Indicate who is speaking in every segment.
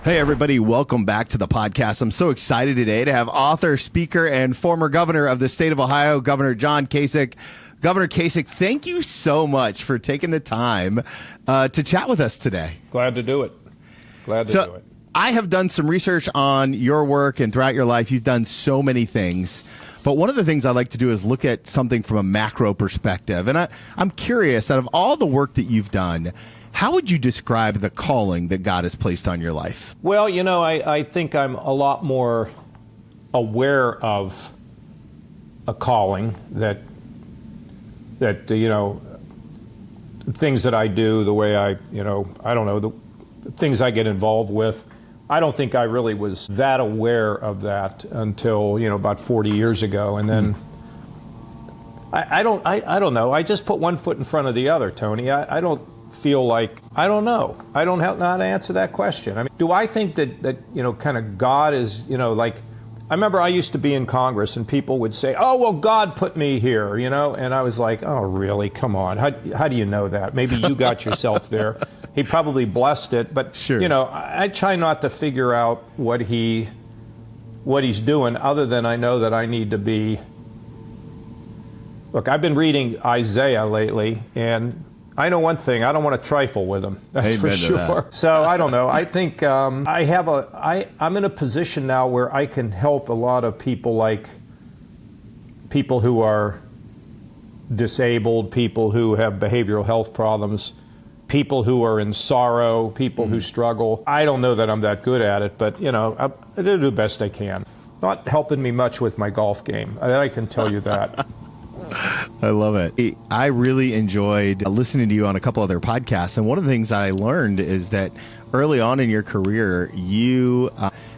Speaker 1: Hey, everybody. Welcome back to the podcast. I'm so excited today to have author, speaker, and former governor of the state of Ohio, Governor John Kasich. Governor Kasich, thank you so much for taking the time to chat with us today.
Speaker 2: Glad to do it. Glad to do it.
Speaker 1: I have done some research on your work, and throughout your life, you've done so many things. But one of the things I like to do is look at something from a macro perspective. And I'm curious, out of all the work that you've done, how would you describe the calling that God has placed on your life?
Speaker 2: Well, you know, I think I'm a lot more aware of a calling that you know, things that I do, the way I don't know, the things I get involved with. I don't think I really was that aware of that until, about 40 years ago. And then I don't know. I just put one foot in front of the other, Tony. I don't feel like, I don't know. I don't know how to answer that question. I mean, do I think that kind of God is, like, I remember I used to be in Congress and people would say, oh, well, God put me here, and I was like, oh, really? Come on. How do you know that? Maybe you got yourself there. He probably blessed it, but,
Speaker 1: sure.
Speaker 2: I try not to figure out what he's doing, other than I know that I need to be. Look, I've been reading Isaiah lately, and I know one thing: I don't want to trifle with him. That's for sure. So I don't know. I think I'm in a position now where I can help a lot of people, like people who are disabled, people who have behavioral health problems, people who are in sorrow, people who struggle. I don't know that I'm that good at it, but I do the best I can. Not helping me much with my golf game. I can tell you that.
Speaker 1: I love it. I really enjoyed listening to you on a couple other podcasts. And one of the things that I learned is that early on in your career, you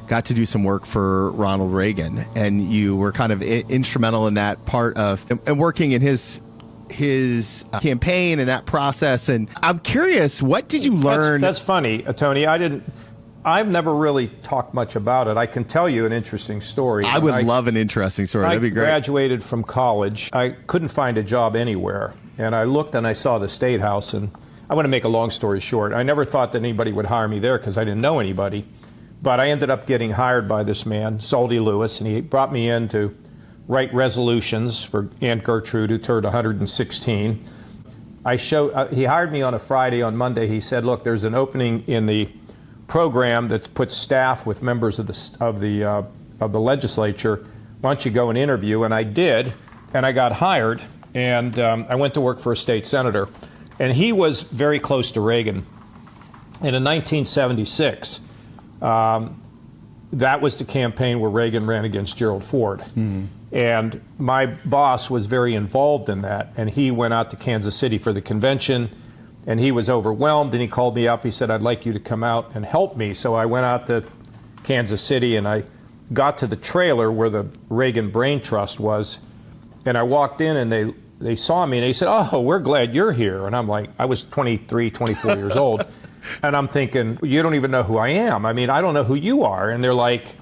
Speaker 1: got to do some work for Ronald Reagan, and you were kind of instrumental in that part of and working in his campaign and that process. And I'm curious, what did you learn?
Speaker 2: That's funny, Tony. I've never really talked much about it. I can tell you an interesting story.
Speaker 1: I would love an interesting story. That'd be great.
Speaker 2: I graduated from college. I couldn't find a job anywhere. And I looked and I saw the State House. And I want to make a long story short. I never thought that anybody would hire me there because I didn't know anybody. But I ended up getting hired by this man, Saldy Lewis, and he brought me in to write resolutions for Aunt Gertrude, who turned 116. He hired me on a Friday. On Monday, he said, look, there's an opening in the program that puts staff with members of the legislature. Why don't you go and interview? And I did, and I got hired, and I went to work for a state senator. And he was very close to Reagan. And in 1976, that was the campaign where Reagan ran against Gerald Ford. Mm-hmm. And my boss was very involved in that, and he went out to Kansas City for the convention. And he was overwhelmed, and he called me up. He said, I'd like you to come out and help me. So I went out to Kansas City, and I got to the trailer where the Reagan Brain Trust was. And I walked in, and they saw me, and they said, oh, we're glad you're here. And I'm like, I was 23, 24 years old. And I'm thinking, you don't even know who I am. I mean, I don't know who you are. And they're like,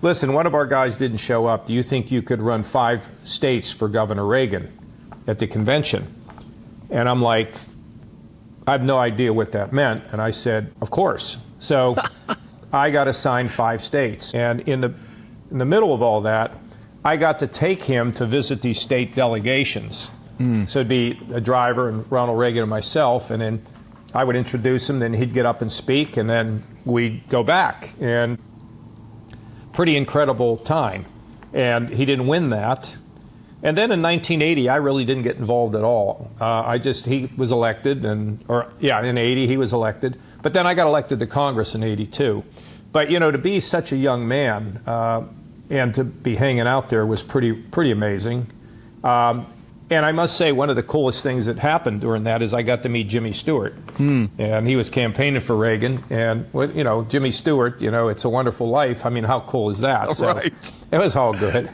Speaker 2: listen, one of our guys didn't show up. Do you think you could run 5 states for Governor Reagan at the convention? And I'm like, I have no idea what that meant. And I said, of course. So I got assigned 5 states. And in the middle of all that, I got to take him to visit these state delegations. So it'd be a driver and Ronald Reagan and myself, and then I would introduce him, then he'd get up and speak, and then we'd go back. And pretty incredible time. And he didn't win that. And then in 1980, I really didn't get involved at all. He was elected, in 80 he was elected. But then I got elected to Congress in 82. But, to be such a young man and to be hanging out there was pretty amazing. And I must say, one of the coolest things that happened during that is I got to meet Jimmy Stewart. And he was campaigning for Reagan. And, Jimmy Stewart, It's a Wonderful Life. I mean, how cool is that? So
Speaker 1: right.
Speaker 2: It was all good.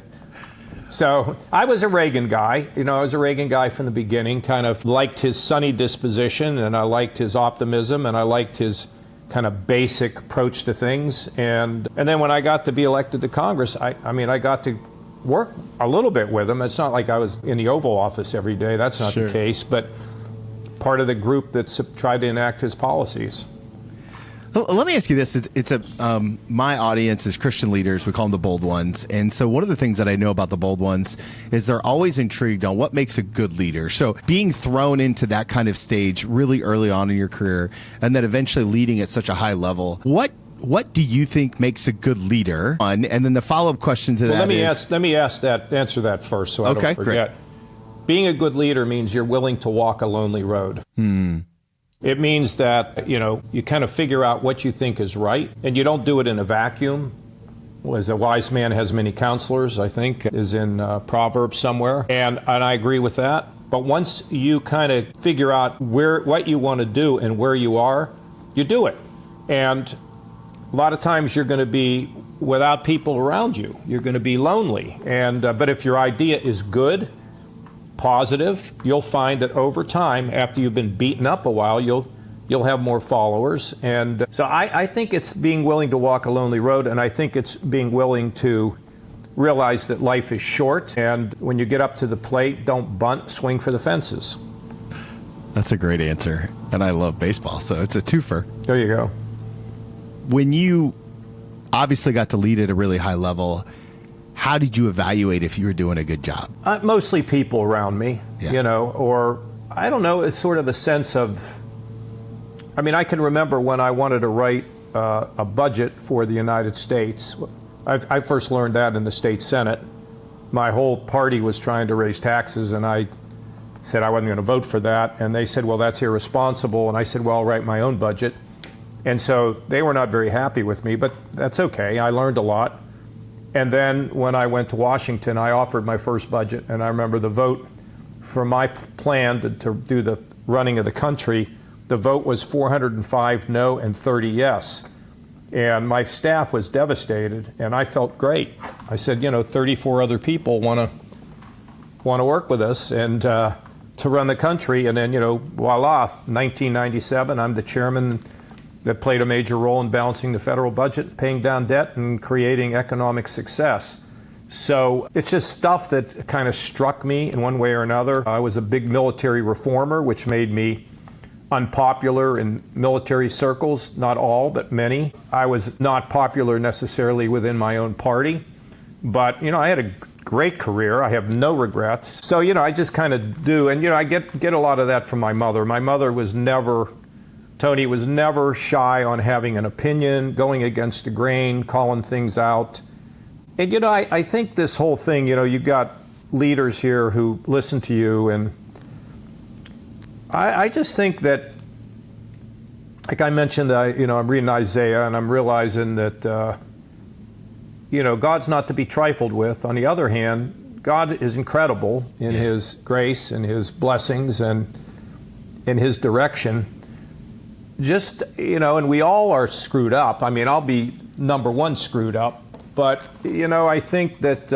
Speaker 2: So I was a Reagan guy. I was a Reagan guy from the beginning, kind of liked his sunny disposition, and I liked his optimism, and I liked his kind of basic approach to things. And then when I got to be elected to Congress, I got to work a little bit with him. It's not like I was in the Oval Office every day. That's not the case. But part of the group that tried to enact his policies.
Speaker 1: Let me ask you this. My audience is Christian leaders. We call them the bold ones. And so one of the things that I know about the bold ones is they're always intrigued on what makes a good leader. So being thrown into that kind of stage really early on in your career and then eventually leading at such a high level, what do you think makes a good leader? And then the follow-up question to that
Speaker 2: let me answer that first so I don't forget. Great. Being a good leader means you're willing to walk a lonely road. It means that, you kind of figure out what you think is right, and you don't do it in a vacuum. As a wise man has many counselors, I think, is in Proverbs somewhere, and I agree with that. But once you kind of figure out what you want to do and where you are, you do it. And a lot of times you're going to be without people around you. You're going to be lonely. And but if your idea is good, positive, you'll find that over time, after you've been beaten up a while, you'll have more followers. And so I think it's being willing to walk a lonely road, and I think it's being willing to realize that life is short, and when you get up to the plate, don't bunt, swing for the fences.
Speaker 1: That's a great answer, and I love baseball, so it's a twofer.
Speaker 2: There you go.
Speaker 1: When you obviously got to lead at a really high level, how did you evaluate if you were doing a good job?
Speaker 2: Mostly people around me, or I don't know, it's sort of a sense of, I can remember when I wanted to write a budget for the United States. I first learned that in the state Senate. My whole party was trying to raise taxes, and I said I wasn't going to vote for that. And they said, well, that's irresponsible. And I said, well, I'll write my own budget. And so they were not very happy with me, but that's okay. I learned a lot. And then when I went to Washington, I offered my first budget, and I remember the vote for my plan to do the running of the country, the vote was 405 no and 30 yes. And my staff was devastated, and I felt great. I said, 34 other people want to work with us and to run the country. And then, voila, 1997, I'm the chairman that played a major role in balancing the federal budget, paying down debt, and creating economic success. So it's just stuff that kind of struck me in one way or another. I was a big military reformer, which made me unpopular in military circles, not all, but many. I was not popular necessarily within my own party, but, I had a great career. I have no regrets. So, I just kind of do, and, I get a lot of that from my mother. My mother Tony was never shy on having an opinion, going against the grain, calling things out. And, I think this whole thing, you've got leaders here who listen to you, and I just think that, like I mentioned, I'm reading Isaiah, and I'm realizing that, God's not to be trifled with. On the other hand, God is incredible in His grace and His blessings and in His direction. Just, and we all are screwed up. I'll be number one screwed up. But, I think that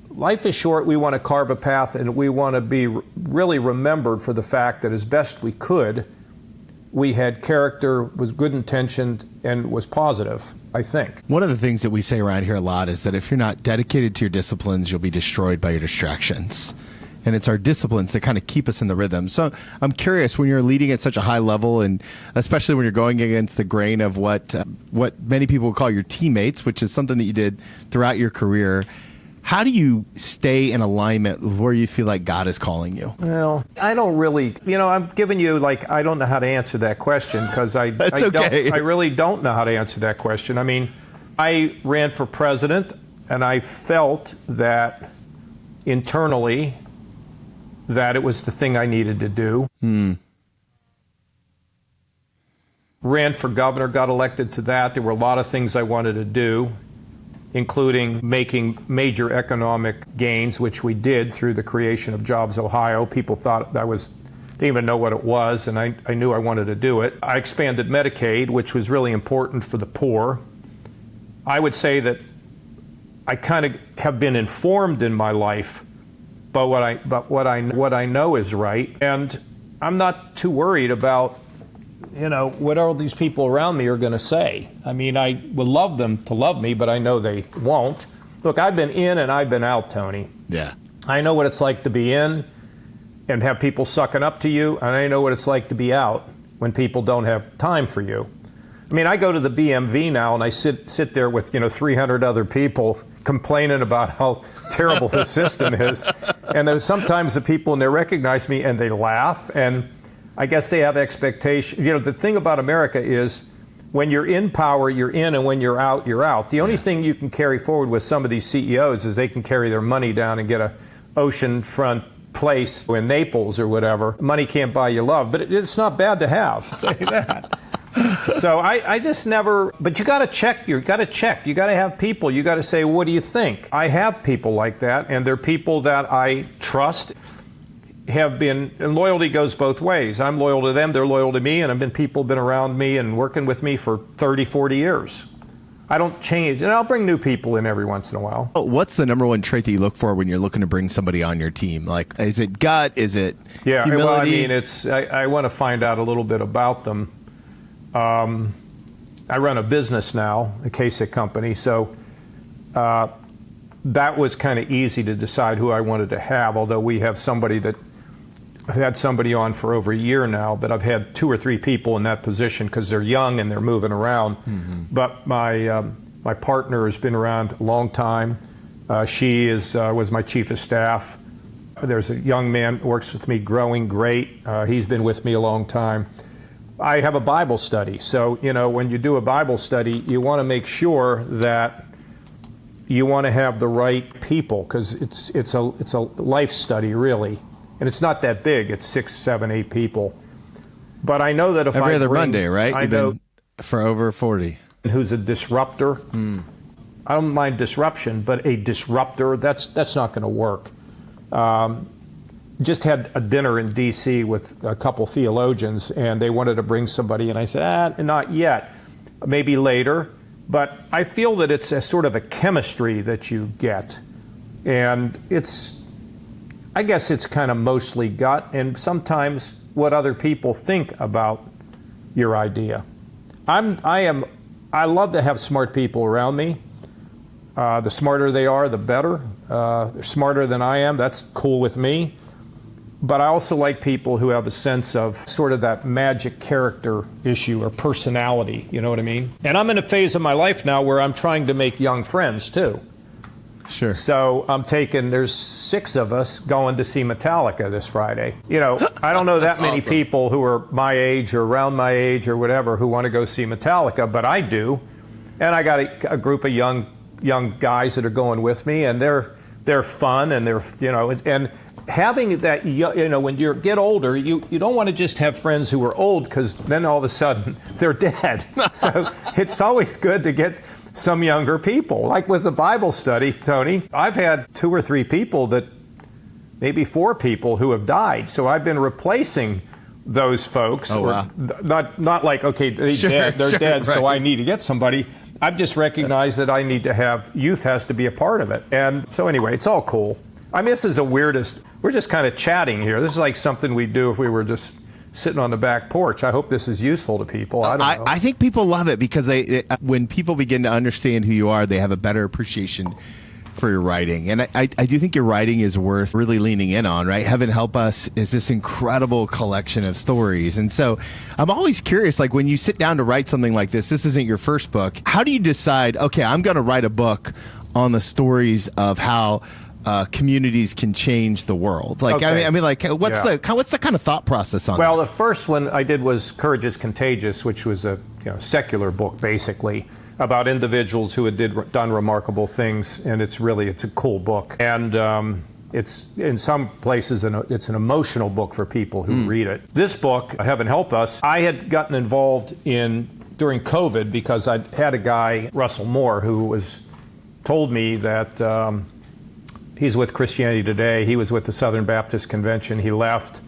Speaker 2: life is short. We want to carve a path, and we want to be really remembered for the fact that as best we could, we had character, was good intentioned, and was positive, I think.
Speaker 1: One of the things that we say around here a lot is that if you're not dedicated to your disciplines, you'll be destroyed by your distractions. And it's our disciplines that kind of keep us in the rhythm. So I'm curious, when you're leading at such a high level, and especially when you're going against the grain of what many people would call your teammates, which is something that you did throughout your career, how do you stay in alignment with where you feel like God is calling you?
Speaker 2: Well, I don't really, I'm giving you, I don't know how to answer that question, because I really don't know how to answer that question. I ran for president, and I felt that internally, that it was the thing I needed to do. Ran for governor, got elected to that. There were a lot of things I wanted to do, including making major economic gains, which we did through the creation of Jobs Ohio. People thought didn't even know what it was, and I knew I wanted to do it. I expanded Medicaid, which was really important for the poor. I would say that I kind of have been informed in my life but what I know is right, and I'm not too worried about what all these people around me are going to say. I would love them to love me, but I know they won't. Look, I've been in and I've been out, Tony.
Speaker 1: Yeah.
Speaker 2: I know what it's like to be in and have people sucking up to you, and I know what it's like to be out when people don't have time for you. I mean, I go to the BMV now and I sit there with 300 other people complaining about how terrible the system is. And there's sometimes the people and they recognize me and they laugh, and I guess they have expectation. The thing about America is when you're in power, you're in, and when you're out, you're out. The only thing you can carry forward with some of these CEOs is they can carry their money down and get a oceanfront place in Naples or whatever. Money can't buy you love, but it's not bad to have. Say that. So I just never, but you got to check. You got to have people. You got to say, what do you think? I have people like that, and they're people that I trust, have been, and loyalty goes both ways. I'm loyal to them, they're loyal to me, and people have been around me and working with me for 30, 40 years. I don't change, and I'll bring new people in every once in a while.
Speaker 1: What's the number one trait that you look for when you're looking to bring somebody on your team? Like, is it gut? Is it humility?
Speaker 2: Well, I mean, I want to find out a little bit about them. I run a business now, a Kasich company, so that was kind of easy to decide who I wanted to have, although we have somebody that I've had somebody on for over a year now, but I've had 2 or 3 people in that position because they're young and they're moving around. Mm-hmm. But my partner has been around a long time. She was my chief of staff. There's a young man who works with me, growing great. He's been with me a long time. I have a Bible study. So, when you do a Bible study, you want to make sure that you want to have the right people, because it's a life study, really. And it's not that big. It's 6, 7, 8 people. But I know that if
Speaker 1: every other Monday, right?
Speaker 2: You've been
Speaker 1: for over 40.
Speaker 2: Who's a disruptor? I don't mind disruption, but a disruptor, that's not going to work. Just had a dinner in D.C. with a couple theologians, and they wanted to bring somebody, and I said, not yet, maybe later. But I feel that it's a sort of a chemistry that you get, and I guess it's kind of mostly gut, and sometimes what other people think about your idea. I love to have smart people around me. The smarter they are, the better. They're smarter than I am. That's cool with me. But I also like people who have a sense of sort of that magic character issue or personality, you know what I mean? And I'm in a phase of my life now where I'm trying to make young friends too.
Speaker 1: Sure.
Speaker 2: So there's 6 of us going to see Metallica this Friday. I don't know that many people who are my age or around my age or whatever who want to go see Metallica, but I do. And I got a group of young guys that are going with me, and they're fun, and they're, and having that, when you get older, you don't want to just have friends who are old, because then all of a sudden they're dead. So it's always good to get some younger people. Like with the Bible study, Tony, I've had 2 or 3 people maybe 4 people who have died. So I've been replacing those folks.
Speaker 1: Oh, wow.
Speaker 2: Not like, okay, they're dead, right. So I need to get somebody. I've just recognized that I need to have, youth has to be a part of it. And so anyway, it's all cool. I mean, this is the weirdest, we're just kind of chatting here. This is like something we'd do if we were just sitting on the back porch. I hope this is useful to people. I don't know.
Speaker 1: I think people love it because when people begin to understand who you are, they have a better appreciation for your writing. And I do think your writing is worth really leaning in on, right? Heaven Help Us is this incredible collection of stories. And so I'm always curious, like when you sit down to write something like this isn't your first book. How do you decide, okay, I'm going to write a book on the stories of how communities can change the world? Like, okay. I mean, like, what's the kind of thought process on that?
Speaker 2: Well, the first one I did was Courage is Contagious, which was a secular book, basically, about individuals who had done remarkable things, and it's a cool book. And it's, in some places, it's an emotional book for people who read it. This book, Heaven Help Us, I had gotten involved in during COVID because I had a guy, Russell Moore, who told me that he's with Christianity Today. He was with the Southern Baptist Convention. He left.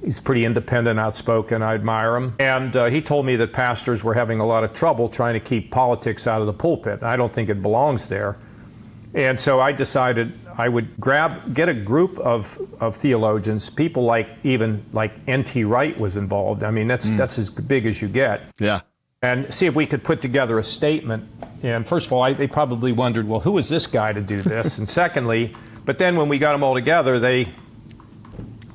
Speaker 2: He's pretty independent, outspoken. I admire him. And he told me that pastors were having a lot of trouble trying to keep politics out of the pulpit. I don't think it belongs there. And so I decided I would get a group of theologians, people like N.T. Wright was involved. I mean, that's as big as you get.
Speaker 1: Yeah.
Speaker 2: And see if we could put together a statement. And first of all, they probably wondered, well, who is this guy to do this? And secondly, but then when we got them all together, they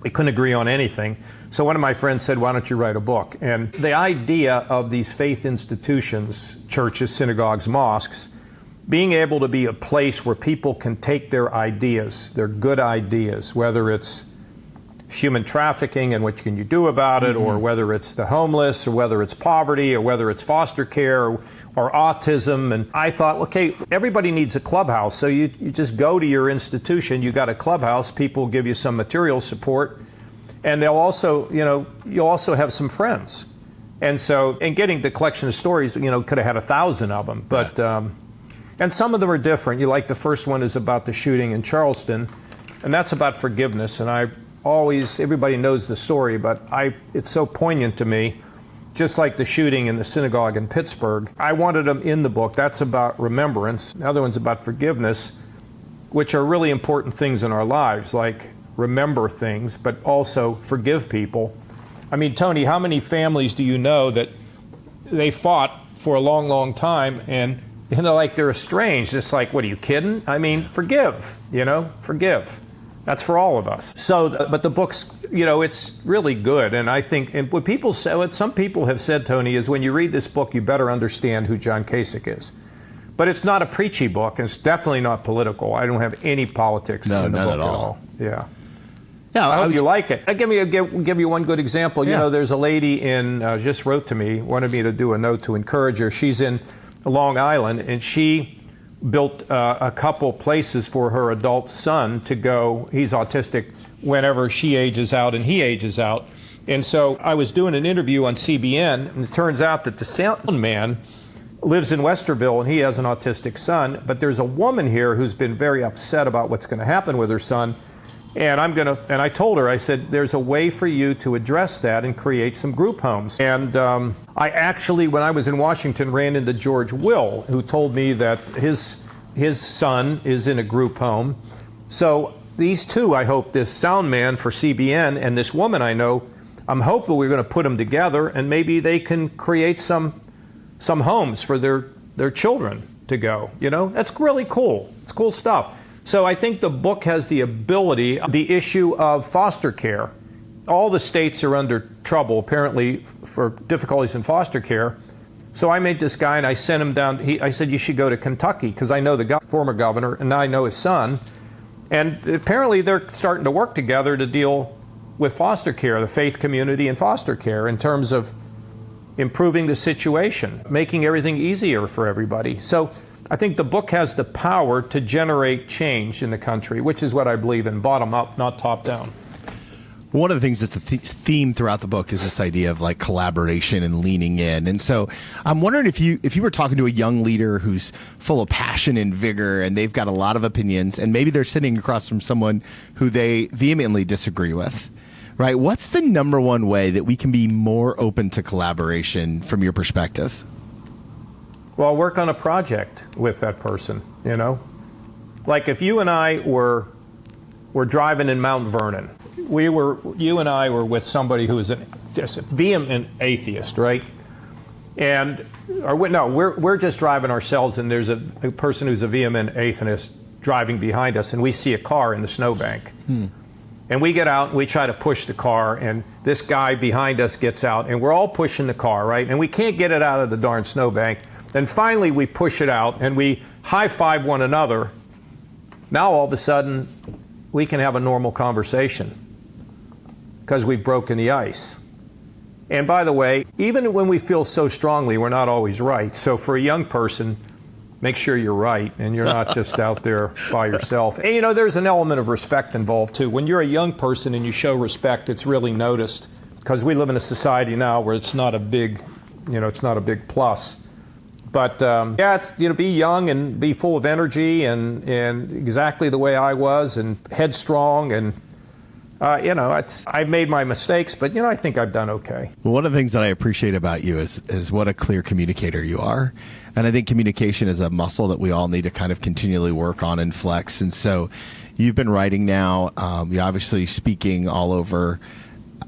Speaker 2: couldn't agree on anything. So one of my friends said, why don't you write a book? And the idea of these faith institutions, churches, synagogues, mosques, being able to be a place where people can take their ideas, their good ideas, whether it's human trafficking and what can you do about it, or whether it's the homeless, or whether it's poverty, or whether it's foster care, or autism. And I thought, okay, everybody needs a clubhouse. So you just go to your institution, you got a clubhouse, people give you some material support, and they'll also, you'll also have some friends. And so, and getting the collection of stories, could have had 1,000 of them, but, and some of them are different. Like the first one is about the shooting in Charleston, and that's about forgiveness. And everybody knows the story, but it's so poignant to me, just like the shooting in the synagogue in Pittsburgh. I wanted them in the book. That's about remembrance. The other one's about forgiveness, which are really important things in our lives, like remember things, but also forgive people. I mean, Tony, how many families do you know that they fought for a long, long time and they're estranged? It's like, what, are you kidding? I mean, forgive, forgive. That's for all of us. So, but the book's, it's really good. And I think, and what some people have said, Tony, is when you read this book, you better understand who John Kasich is. But it's not a preachy book, and it's definitely not political. I don't have any politics in the book at all. Yeah. Yeah, I hope you like it. Give you one good example.
Speaker 1: Yeah.
Speaker 2: There's a lady just wrote to me, wanted me to do a note to encourage her. She's in Long Island, and she built a couple places for her adult son to go. He's autistic whenever she ages out and he ages out. And so I was doing an interview on CBN, and it turns out that the sound man lives in Westerville, and he has an autistic son. But there's a woman here who's been very upset about what's going to happen with her son. And I told her, I said, there's a way for you to address that and create some group homes. And I actually, when I was in Washington, ran into George Will, who told me that his son is in a group home. So these two, I hope, this sound man for CBN and this woman I know, I'm hoping we're going to put them together, and maybe they can create some homes for their children to go. That's really cool. It's cool stuff. So I think the book has the ability, the issue of foster care. All the states are under trouble, apparently, for difficulties in foster care. So I made this guy, and I sent him down. I said, you should go to Kentucky, because I know the former governor, and now I know his son. And apparently they're starting to work together to deal with foster care, the faith community and foster care, in terms of improving the situation, making everything easier for everybody. So I think the book has the power to generate change in the country, which is what I believe in, bottom up, not top down.
Speaker 1: One of the things that's the theme throughout the book is this idea of like collaboration and leaning in. And so I'm wondering if you were talking to a young leader who's full of passion and vigor, and they've got a lot of opinions, and maybe they're sitting across from someone who they vehemently disagree with, right? What's the number one way that we can be more open to collaboration from your perspective?
Speaker 2: Well, work on a project with that person, Like if you and I were driving in Mount Vernon, you and I were with somebody who is a vehement atheist, right? We're just driving ourselves, and there's a person who's a vehement atheist driving behind us, and we see a car in the snowbank. And we get out, and we try to push the car, and this guy behind us gets out, and we're all pushing the car, right? And we can't get it out of the darn snowbank. Then finally we push it out, and we high-five one another. Now all of a sudden we can have a normal conversation because we've broken the ice. And by the way, even when we feel so strongly, we're not always right. So for a young person, make sure you're right and you're not just out there by yourself. And there's an element of respect involved too. When you're a young person and you show respect, it's really noticed, because we live in a society now where it's not a big, it's not a big plus. But it's be young and be full of energy and exactly the way I was, and headstrong, and I've made my mistakes, but I think I've done okay.
Speaker 1: Well, one of the things that I appreciate about you is what a clear communicator you are, and I think communication is a muscle that we all need to kind of continually work on and flex. And so, you've been writing now. You're obviously speaking all over.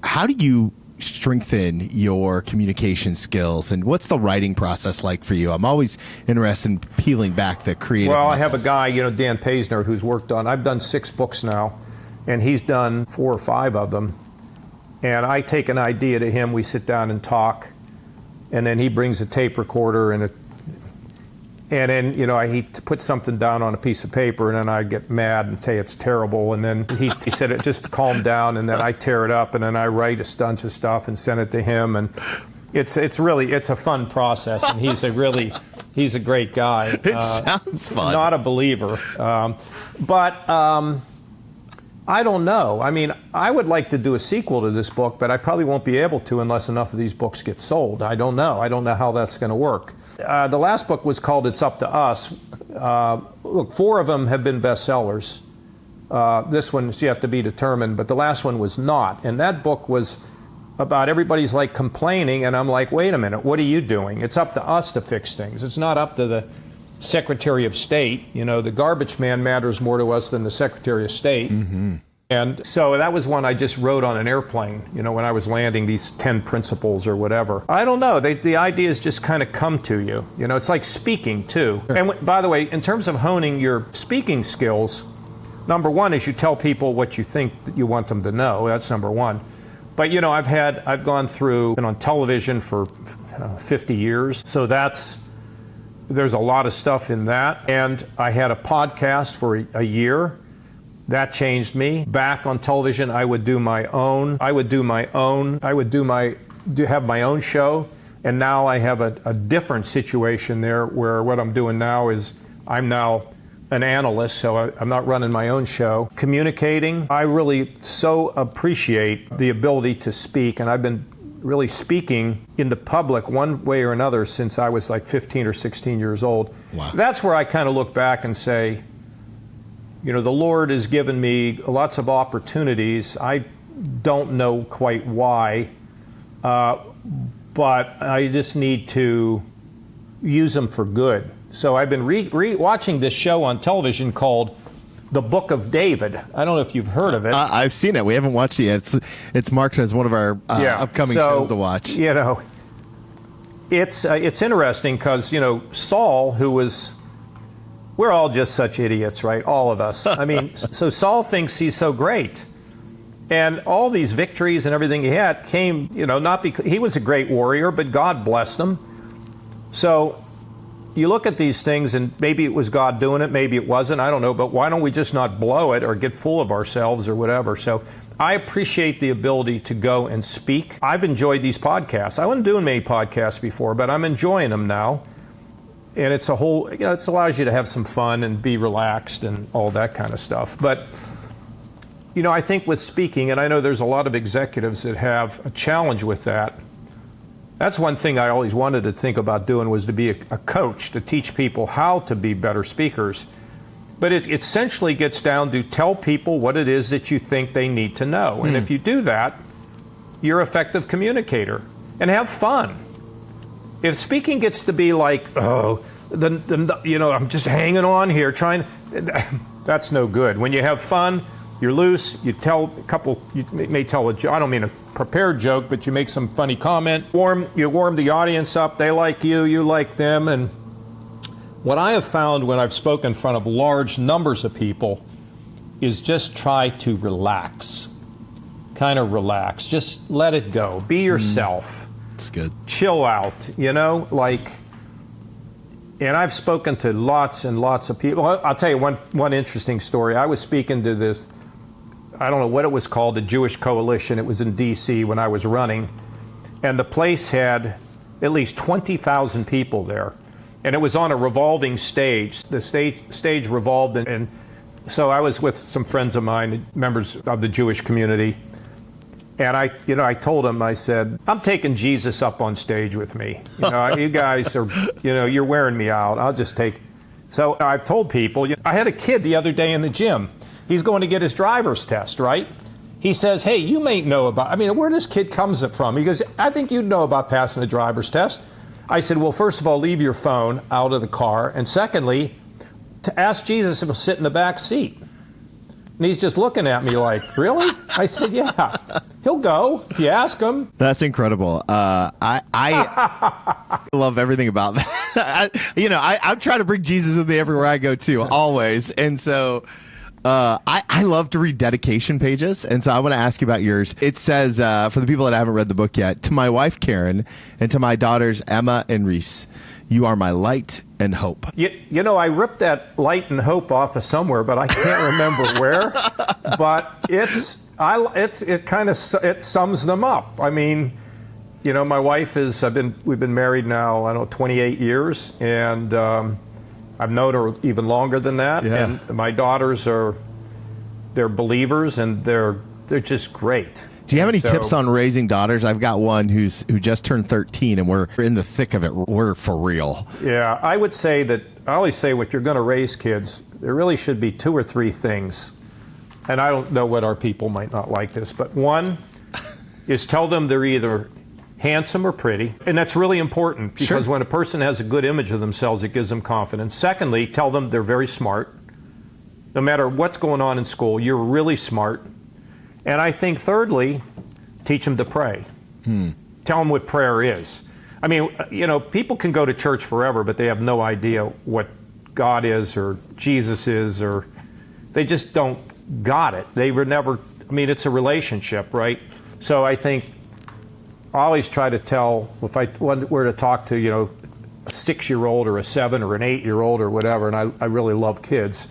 Speaker 1: How do you strengthen your communication skills, and what's the writing process like for you? I'm always interested in peeling back the creative
Speaker 2: Well,
Speaker 1: process.
Speaker 2: I have a guy, Dan Paisner, who's worked on, I've done 6 books now, and he's done 4 or 5 of them. and I take an idea to him, we sit down and talk, and then he brings a tape recorder and then, he puts something down on a piece of paper, and then I get mad and say it's terrible. And then he said it just calm down, and then I tear it up, and then I write a bunch of stuff and send it to him. And it's a fun process, and he's a great guy.
Speaker 1: It sounds fun.
Speaker 2: Not a believer, but I don't know. I mean, I would like to do a sequel to this book, but I probably won't be able to unless enough of these books get sold. I don't know. I don't know how that's going to work. The last book was called It's Up to Us. Look, 4 of them have been bestsellers. This one's yet to be determined, but the last one was not. And that book was about everybody's like complaining, and I'm like, wait a minute, what are you doing? It's up to us to fix things. It's not up to the Secretary of State. The garbage man matters more to us than the Secretary of State. Mm-hmm. And so that was one I just wrote on an airplane, when I was landing, these 10 principles or whatever. I don't know. The ideas just kind of come to you. It's like speaking, too. Sure. And by the way, in terms of honing your speaking skills, number one is you tell people what you think that you want them to know. That's number one. But, I've gone through, been on television for 50 years. So there's a lot of stuff in that. And I had a podcast for a year. That changed me. Back on television, I would have my own show, and now I have a different situation there where what I'm doing now is I'm now an analyst, so I'm not running my own show. Communicating, I really so appreciate the ability to speak, and I've been really speaking in the public one way or another since I was like 15 or 16 years old. Wow. That's where I kind of look back and say, the Lord has given me lots of opportunities. I don't know quite why, but I just need to use them for good. So I've been watching this show on television called The Book of David. I don't know if you've heard of it.
Speaker 1: I've seen it. We haven't watched it yet. It's marked as one of our upcoming shows to watch.
Speaker 2: It's interesting because, Saul, who was... We're all just such idiots, right? All of us. I mean, so Saul thinks he's so great. And all these victories and everything he had came, not because he was a great warrior, but God blessed him. So you look at these things, and maybe it was God doing it, maybe it wasn't, I don't know, but why don't we just not blow it or get full of ourselves or whatever? So I appreciate the ability to go and speak. I've enjoyed these podcasts. I wasn't doing many podcasts before, but I'm enjoying them now. And it's a whole, it allows you to have some fun and be relaxed and all that kind of stuff. But, I think with speaking, and I know there's a lot of executives that have a challenge with that. That's one thing I always wanted to think about doing, was to be a coach, to teach people how to be better speakers. But it essentially gets down to tell people what it is that you think they need to know. And if you do that, you're an effective communicator. And have fun. If speaking gets to be like, I'm just hanging on here trying, that's no good. When you have fun, you're loose, you may tell a joke. I don't mean a prepared joke, but you make some funny comment. You warm the audience up, they like you, you like them. And what I have found when I've spoken in front of large numbers of people is just try to relax. Kind of relax. Just let it go. Be yourself.
Speaker 1: That's good. Chill
Speaker 2: out, and I've spoken to lots and lots of people. I'll tell you one interesting story. I was speaking to this, I don't know what it was called, the Jewish Coalition. It was in D.C. when I was running. And the place had at least 20,000 people there. And it was on a revolving stage. The stage revolved, and so I was with some friends of mine, members of the Jewish community. And I told him, I said, I'm taking Jesus up on stage with me. You guys are, you're wearing me out. I'll just take. So I've told people, I had a kid the other day in the gym. He's going to get his driver's test, right? He says, hey, you may know about, where this kid comes from? He goes, I think you'd know about passing the driver's test. I said, well, first of all, leave your phone out of the car. And secondly, to ask Jesus if he'll sit in the back seat. And he's just looking at me like, really? I said, yeah, he'll go if you ask him.
Speaker 1: That's incredible. I love everything about that. I'm trying to bring Jesus with me everywhere I go too, always. And so I love to read dedication pages, and so I want to ask you about yours. It says, for the people that haven't read the book yet, to my wife, Karen, and to my daughters, Emma and Reese, you are my light and hope.
Speaker 2: You know, I ripped that light and hope off of somewhere, but I can't remember where. But it sums them up. I mean, you know, my wife we've been married now, I don't know, 28 years, and I've known her even longer than that.
Speaker 1: Yeah.
Speaker 2: And my daughters they're believers, and they're just great.
Speaker 1: Do you have any tips on raising daughters? I've got one who just turned 13, and we're in the thick of it. We're for real.
Speaker 2: Yeah, I would say that, I always say, if you're going to raise kids, there really should be 2 or 3 things. And I don't know what our people might not like this, but one is tell them they're either handsome or pretty. And that's really important, because when a person has a good image of themselves, it gives them confidence. Secondly, tell them they're very smart. No matter what's going on in school, you're really smart. And I think thirdly, teach them to pray. Tell them what prayer is. I mean, you know, people can go to church forever, but they have no idea what God is or Jesus is, or they just don't got it. They were never, I mean, it's a relationship, right? So I think I always try to tell, if I were to talk to, you know, a 6-year-old or a 7 or an 8-year-old or whatever, and I really love kids,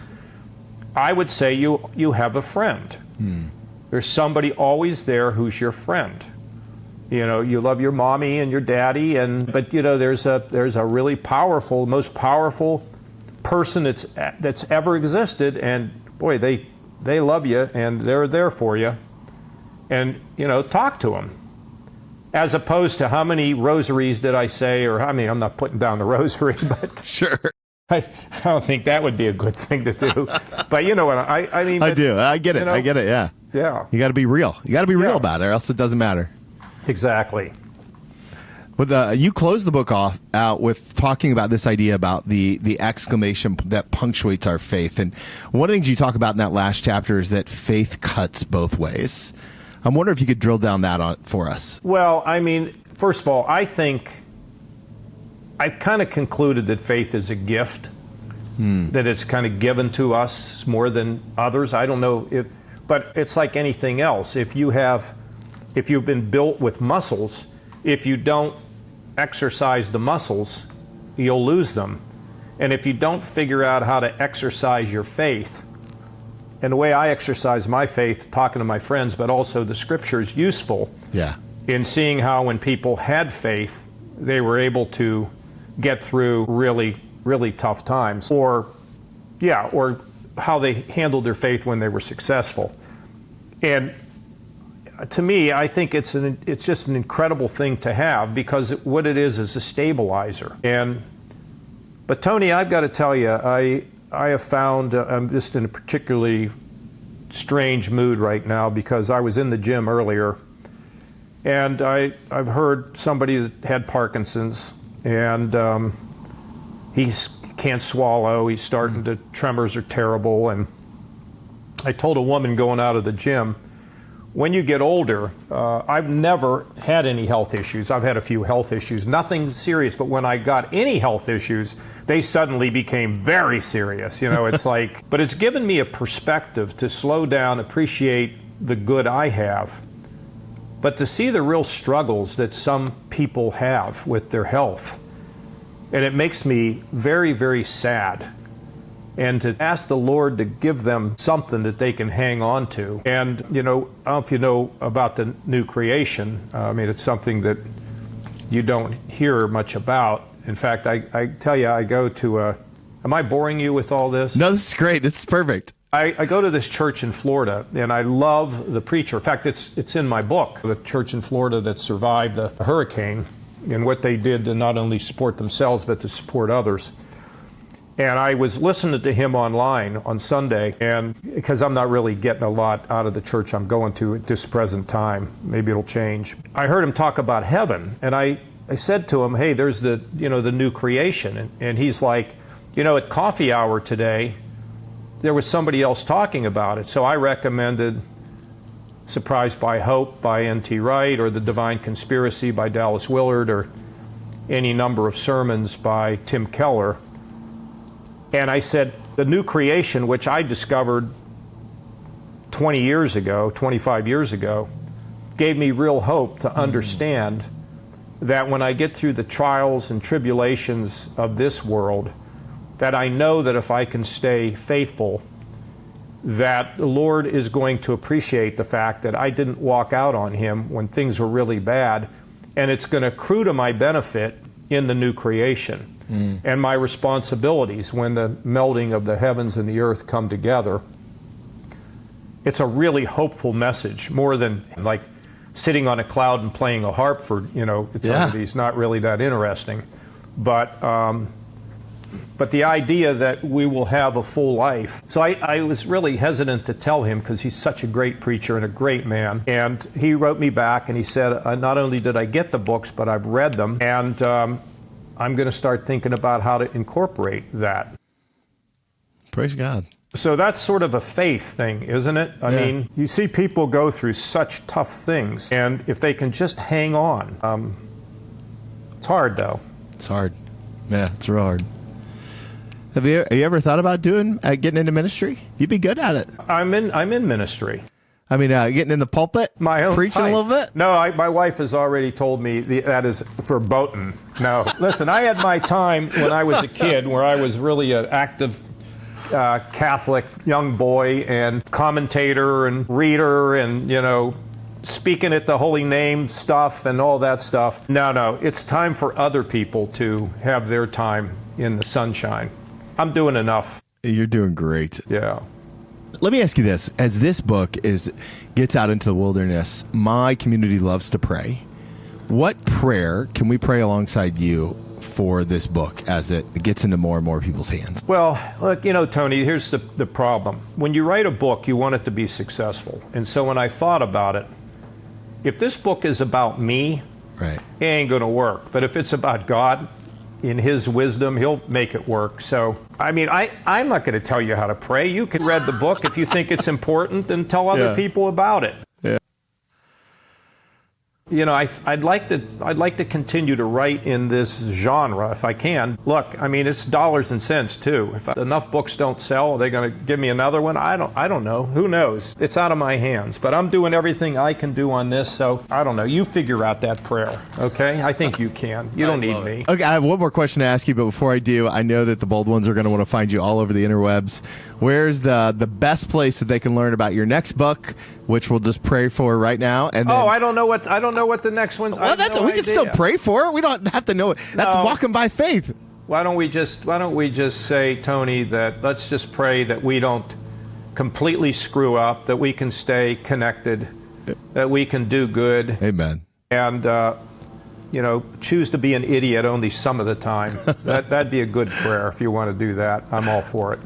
Speaker 2: I would say you have a friend. There's somebody always there who's your friend. You know, you love your mommy and your daddy, but you know, there's a really powerful, most powerful person that's ever existed, and boy, they love you and they're there for you. And you know, talk to them. As opposed to how many rosaries did I say, or I mean, I'm not putting down the rosary, but
Speaker 1: Sure.
Speaker 2: I don't think that would be a good thing to do. But you know what I mean?
Speaker 1: I do. I get it. You know, I get it. Yeah.
Speaker 2: Yeah.
Speaker 1: You got to be real. You got to be real about it, or else it doesn't matter.
Speaker 2: Exactly.
Speaker 1: But you close the book out with talking about this idea about the exclamation that punctuates our faith. And one of the things you talk about in that last chapter is that faith cuts both ways. I'm wondering if you could drill down that for us.
Speaker 2: Well, I mean, first of all, I think I've kind of concluded that faith is a gift, that it's kind of given to us more than others. I don't know but it's like anything else. If you've been built with muscles, if you don't exercise the muscles, you'll lose them. And if you don't figure out how to exercise your faith, and the way I exercise my faith, talking to my friends, but also the scripture is useful in seeing how when people had faith, they were able to get through really, really tough times, or how they handled their faith when they were successful. And to me, I think it's just an incredible thing to have, because what it is a stabilizer. But Tony, I've got to tell you, I have found I'm just in a particularly strange mood right now, because I was in the gym earlier, and I've heard somebody that had Parkinson's, and he can't swallow. He's starting to, tremors are terrible. And I told a woman going out of the gym, when you get older, I've never had any health issues. I've had a few health issues, nothing serious, but when I got any health issues, they suddenly became very serious. You know, it's like, but it's given me a perspective to slow down, appreciate the good I have, but to see the real struggles that some people have with their health. And it makes me very, very sad. And to ask the Lord to give them something that they can hang on to. And, you know, I don't know if you know about the new creation. I mean, it's something that you don't hear much about. In fact, I tell you, I go to am I boring you with all this?
Speaker 1: No, this is great. This is perfect.
Speaker 2: I go to this church in Florida, and I love the preacher. In fact, it's in my book, the church in Florida that survived the hurricane and what they did to not only support themselves, but to support others. And I was listening to him online on Sunday, and because I'm not really getting a lot out of the church I'm going to at this present time, maybe it'll change. I heard him talk about heaven, and I said to him, hey, there's the new creation. And he's like, at coffee hour today, there was somebody else talking about it. So I recommended Surprised by Hope by N.T. Wright, or The Divine Conspiracy by Dallas Willard, or any number of sermons by Tim Keller. And I said, the new creation, which I discovered 20 years ago, 25 years ago, gave me real hope to understand that when I get through the trials and tribulations of this world, that I know that if I can stay faithful, that the Lord is going to appreciate the fact that I didn't walk out on him when things were really bad, and it's going to accrue to my benefit in the new creation. And my responsibilities when the melding of the heavens and the earth come together. It's a really hopeful message, more than like sitting on a cloud and playing a harp for, eternity is not really that interesting. But the idea that we will have a full life. So I was really hesitant to tell him because he's such a great preacher and a great man. And he wrote me back and he said, not only did I get the books, but I've read them. And I'm going to start thinking about how to incorporate that.
Speaker 1: Praise God.
Speaker 2: So that's sort of a faith thing, isn't it? I mean, you see people go through such tough things, and if they can just hang on, it's hard though.
Speaker 1: It's hard. Yeah, it's real hard. Have you ever thought about getting into ministry? You'd be good at it.
Speaker 2: I'm in ministry.
Speaker 1: I mean, getting in the pulpit,
Speaker 2: my own
Speaker 1: preaching
Speaker 2: type.
Speaker 1: a little bit?
Speaker 2: No, my wife has already told me that is verboten. No, listen, I had my time when I was a kid where I was really an active Catholic young boy and commentator and reader and, speaking at the holy name stuff and all that stuff. No, it's time for other people to have their time in the sunshine. I'm doing enough.
Speaker 1: You're doing great.
Speaker 2: Yeah.
Speaker 1: Let me ask you this. As this book gets out into the wilderness, my community loves to pray. What prayer can we pray alongside you for this book as it gets into more and more people's hands?
Speaker 2: Well, look, Tony, here's the problem. When you write a book, you want it to be successful. And so when I thought about it, if this book is about me,
Speaker 1: right,
Speaker 2: it ain't going to work. But if it's about God, in his wisdom, he'll make it work. So, I mean, I'm not going to tell you how to pray. You can read the book if you think it's important and tell other people about it.
Speaker 1: Yeah.
Speaker 2: I'd like to continue to write in this genre if I can. Look, I mean, it's dollars and cents too. If enough books don't sell, are they going to give me another one? I don't know. Who knows? It's out of my hands. But I'm doing everything I can do on this, so I don't know. You figure out that prayer, okay? I think you can. You don't need me.
Speaker 1: Okay, I have one more question to ask you, but before I do, I know that the bold ones are going to want to find you all over the interwebs. Where's the best place that they can learn about your next book, which we'll just pray for right now? And then,
Speaker 2: I don't know what the next one's.
Speaker 1: Well, we can still pray for it. We don't have to know it. That's walking by faith.
Speaker 2: Why don't we just say, Tony, that let's just pray that we don't completely screw up, that we can stay connected, that we can do good.
Speaker 1: Amen.
Speaker 2: And choose to be an idiot only some of the time. That'd be a good prayer if you want to do that. I'm all for it.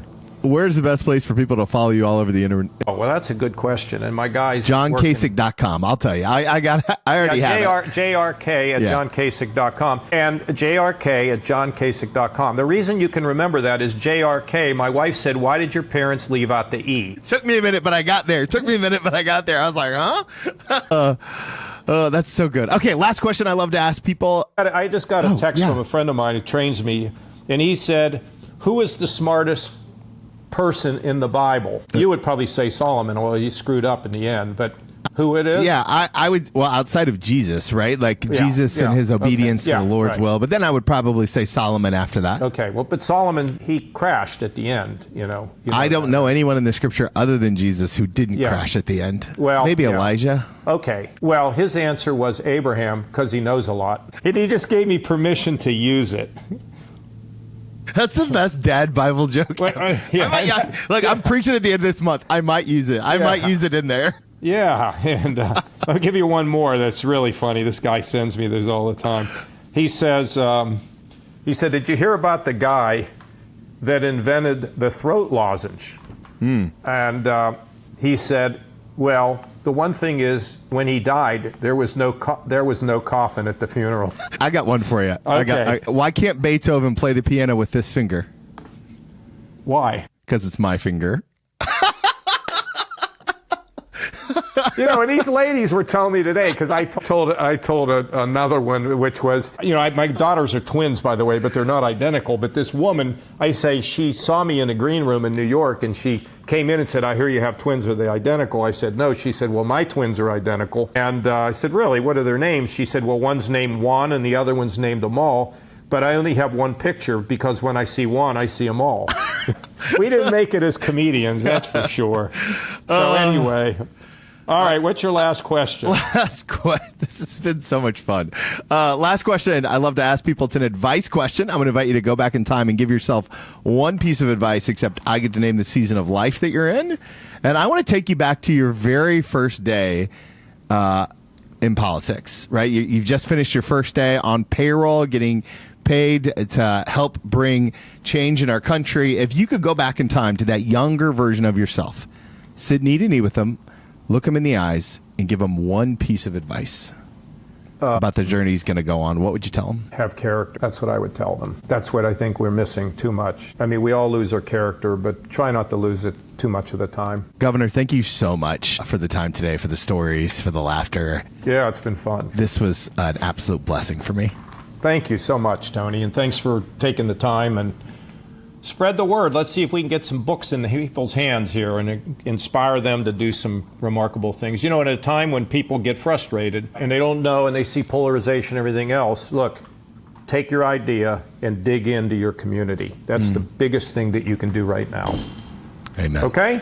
Speaker 1: Where's the best place for people to follow you all over the internet?
Speaker 2: Oh, well, that's a good question. And my guy's
Speaker 1: JohnKasich.com. I'll tell you. I already have it.
Speaker 2: JRK at JohnKasich.com and JRK at JohnKasich.com. The reason you can remember that is JRK. My wife said, why did your parents leave out the E?
Speaker 1: Took me a minute, but I got there. I was like, huh? Oh, that's so good. Okay, last question I love to ask people.
Speaker 2: I just got a text from a friend of mine who trains me, and he said, who is the smartest person in the Bible? You would probably say Solomon. Well, he screwed up in the end, but who it is?
Speaker 1: Yeah, I would, well, outside of Jesus, right? Like Jesus and his obedience to the Lord's will. But then I would probably say Solomon after that.
Speaker 2: Okay, well, but Solomon, he crashed at the end,
Speaker 1: I don't know anyone in the scripture other than Jesus who didn't crash at the end.
Speaker 2: Well,
Speaker 1: maybe Elijah.
Speaker 2: Okay, well, his answer was Abraham because he knows a lot. And he just gave me permission to use it.
Speaker 1: That's the best dad Bible joke. Look, I'm preaching at the end of this month. I might use it. I might use it in there.
Speaker 2: Yeah, and I'll give you one more that's really funny. This guy sends me this all the time. He says, did you hear about the guy that invented the throat lozenge? And he said, well, the one thing is, when he died, there was no coffin at the funeral.
Speaker 1: I got one for you.
Speaker 2: Okay.
Speaker 1: Why can't Beethoven play the piano with this finger?
Speaker 2: Why?
Speaker 1: Because it's my finger.
Speaker 2: And these ladies were telling me today, because I told another one, which was, my daughters are twins, by the way, but they're not identical. But this woman, I say, she saw me in a green room in New York, and she came in and said, I hear you have twins. Are they identical? I said, no. She said, well, my twins are identical. And I said, really? What are their names? She said, well, one's named Juan and the other one's named Amal. But I only have one picture because when I see Juan, I see them all. We didn't make it as comedians, that's for sure. So anyway, all right, what's your last question?
Speaker 1: This has been so much fun. Last question. I love to ask people. It's an advice question. I'm going to invite you to go back in time and give yourself one piece of advice, except I get to name the season of life that you're in. And I want to take you back to your very first day in politics, right? You've just finished your first day on payroll, getting paid to help bring change in our country. If you could go back in time to that younger version of yourself, sit knee to knee with them, look him in the eyes, and give him one piece of advice about the journey he's going to go on, what would you tell him?
Speaker 2: Have character. That's what I would tell them. That's what I think we're missing too much. I mean, we all lose our character, but try not to lose it too much of the time.
Speaker 1: Governor, thank you so much for the time today, for the stories, for the laughter.
Speaker 2: Yeah, it's been fun.
Speaker 1: This was an absolute blessing for me.
Speaker 2: Thank you so much, Tony, and thanks for taking the time and spread the word. Let's see if we can get some books in the people's hands here and inspire them to do some remarkable things. You know, at a time when people get frustrated and they don't know and they see polarization and everything else, look, take your idea and dig into your community. That's the biggest thing that you can do right now.
Speaker 1: Amen.
Speaker 2: Okay?